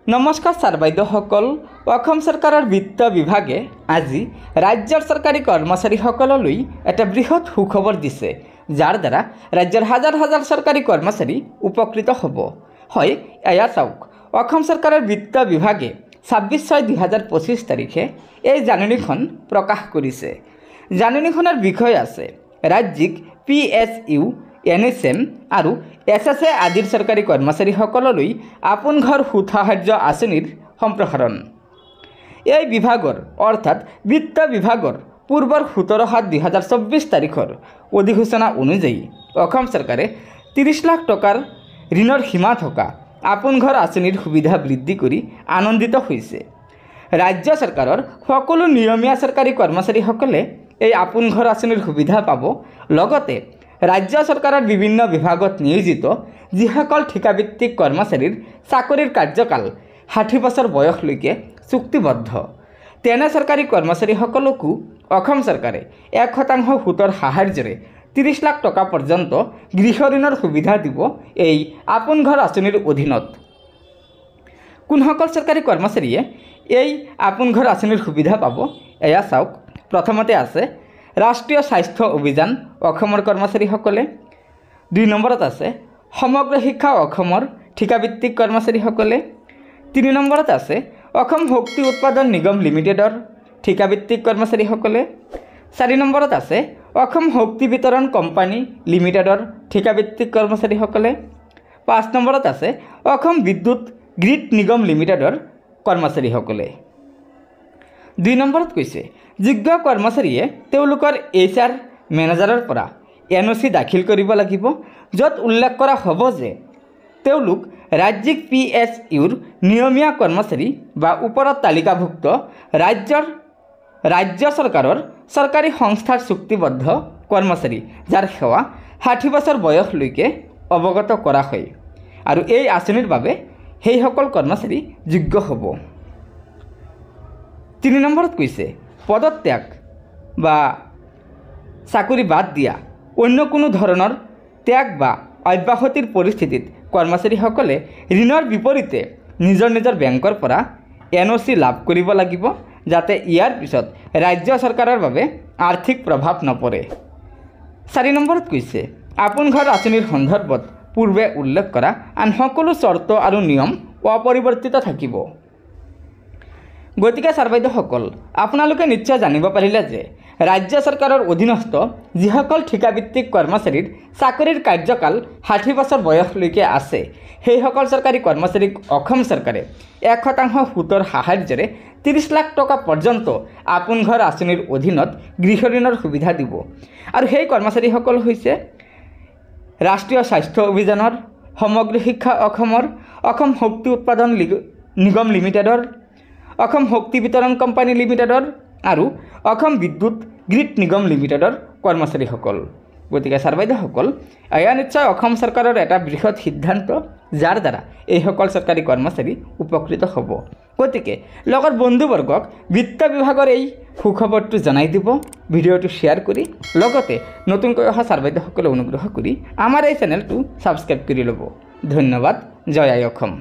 নমস্কাৰ ছাৰ বাইদেউসকল। অসম চৰকাৰৰ বিত্ত বিভাগে আজি ৰাজ্যৰ চৰকাৰী কৰ্মচাৰীসকললৈ এটা বৃহৎ সুখবৰ দিছে, যাৰ দ্বাৰা ৰাজ্যৰ হাজাৰ হাজাৰ চৰকাৰী কৰ্মচাৰী উপকৃত হ'ব। হয়, এয়া চাওক, অসম চৰকাৰৰ বিত্ত বিভাগে 26/6/2025 তাৰিখে এই জাননীখন প্ৰকাশ কৰিছে। জাননীখনৰ বিষয় আছে ৰাজ্যিক PSU, NSM আৰু SSA আদিৰ চৰকাৰী কৰ্মচাৰীসকললৈ আপোন ঘৰ সুদ সাহায্য আঁচনিৰ সম্প্ৰসাৰণ। এই বিভাগৰ অৰ্থাৎ বিত্ত বিভাগৰ পূৰ্বৰ 17/7/2024 তাৰিখৰ অধিসূচনা অনুযায়ী অসম চৰকাৰে 30 লাখ টকাৰ ঋণৰ সীমা থকা আপোন ঘৰ আঁচনিৰ সুবিধা বৃদ্ধি কৰি আনন্দিত হৈছে। ৰাজ্য চৰকাৰৰ সকলো নিয়মীয়া চৰকাৰী কৰ্মচাৰীসকলে এই আপোন ঘৰ আঁচনিৰ সুবিধা পাব। লগতে ৰাজ্য চৰকাৰৰ বিভিন্ন বিভাগত নিয়োজিত যিসকল ঠিকাভিত্তিক কৰ্মচাৰীৰ চাকৰিৰ কাৰ্যকাল 60 বছৰ বয়সলৈকে চুক্তিবদ্ধ, তেনে চৰকাৰী কৰ্মচাৰীসকলকো অসম চৰকাৰে 1% সুতৰ সাহায্যৰে 30 লাখ টকা পৰ্যন্ত গৃহ ঋণৰ সুবিধা দিব। এই আপোন ঘৰ আঁচনিৰ অধীনত কোনসকল চৰকাৰী কৰ্মচাৰীয়ে এই আপোন ঘৰ আঁচনিৰ সুবিধা পাব এয়া চাওক। প্ৰথমতে আছে ৰাষ্ট্ৰীয় স্বাস্থ্য অভিযান অসমৰ কৰ্মচাৰীসকলে। 2 নম্বৰত আছে সমগ্ৰ শিক্ষা অসমৰ ঠিকাভিত্তিক কৰ্মচাৰীসকলে। 3 নম্বৰত আছে অসম শক্তি উৎপাদন নিগম লিমিটেডৰ ঠিকাভিত্তিক কৰ্মচাৰীসকলে। 4 নম্বৰত আছে অসম শক্তি বিতৰণ কোম্পানী লিমিটেডৰ ঠিকাভিত্তিক কৰ্মচাৰীসকলে। 5 নম্বৰত আছে অসম বিদ্যুৎ গ্ৰিড নিগম লিমিটেডৰ কৰ্মচাৰীসকলে। 2 নম্বৰত কৈছে যোগ্য কৰ্মচাৰীয়ে তেওঁলোকৰ HR মেনেজাৰৰ পৰা NOC দাখিল কৰিব লাগিব, য'ত উল্লেখ কৰা হ'ব যে তেওঁলোক ৰাজ্যিক PSUৰ নিয়মীয়া কৰ্মচাৰী বা ওপৰত তালিকাভুক্ত ৰাজ্য চৰকাৰৰ চৰকাৰী সংস্থাৰ চুক্তিবদ্ধ কৰ্মচাৰী, যাৰ সেৱা 60 বছৰ বয়সলৈকে অৱগত কৰা হয়, আৰু এই আঁচনিৰ বাবে সেইসকল কৰ্মচাৰী যোগ্য হ'ব। 3 নম্বৰত কৈছে পদত্যাগ বা চাকৰি বাদ দিয়া অন্য কোনো ধৰণৰ ত্যাগ বা অব্যাহতিৰ পৰিস্থিতিত কৰ্মচাৰীসকলে ঋণৰ বিপৰীতে নিজৰ বেংকৰ পৰা NOC লাভ কৰিব লাগিব, যাতে ইয়াৰ পিছত ৰাজ্য চৰকাৰৰ বাবে আৰ্থিক প্ৰভাৱ নপৰে। 4 নম্বৰত কৈছে আপোন ঘৰ আঁচনিৰ সন্দৰ্ভত পূৰ্বে উল্লেখ কৰা আন সকলো চৰ্ত আৰু নিয়ম অপৰিৱৰ্তিত থাকিব। গতিকে ছাৰ বাইদেউসকল, আপোনালোকে নিশ্চয় জানিব পাৰিলে যে ৰাজ্য চৰকাৰৰ অধীনস্থ যিসকল ঠিকাভিত্তিক কৰ্মচাৰীৰ চাকৰিৰ কাৰ্যকাল 60 বছৰ বয়সলৈকে আছে, সেইসকল চৰকাৰী কৰ্মচাৰীক অসম চৰকাৰে 1% সুতৰ সাহায্যৰে 30 লাখ টকা পৰ্যন্ত আপোন ঘৰ আঁচনিৰ অধীনত গৃহ ঋণৰ সুবিধা দিব। আৰু সেই কৰ্মচাৰীসকল হৈছে ৰাষ্ট্ৰীয় স্বাস্থ্য অভিযানৰ, সমগ্ৰ শিক্ষা অসমৰ, অসম শক্তি উৎপাদন নিগম লিমিটেডৰ, অসম শক্তি বিতৰণ কোম্পানী লিমিটেডৰ আৰু অসম বিদ্যুৎ গ্ৰিড নিগম লিমিটেডৰ কৰ্মচাৰীসকল। গতিকে ছাৰ বাইদেউসকল, এয়া নিশ্চয় অসম চৰকাৰৰ এটা বৃহৎ সিদ্ধান্ত, যাৰ দ্বাৰা এইসকল চৰকাৰী কৰ্মচাৰী উপকৃত হ'ব। গতিকে লগৰ বন্ধুবৰ্গক বিত্ত বিভাগৰ এই সুখবৰটো জনাই দিব, ভিডিঅ'টো শ্বেয়াৰ কৰি। লগতে নতুনকৈ অহা ছাৰ বাইদেউসকলে অনুগ্ৰহ কৰি আমাৰ এই চেনেলটো ছাবস্ক্ৰাইব কৰি ল'ব। ধন্যবাদ। জয় আই অসম।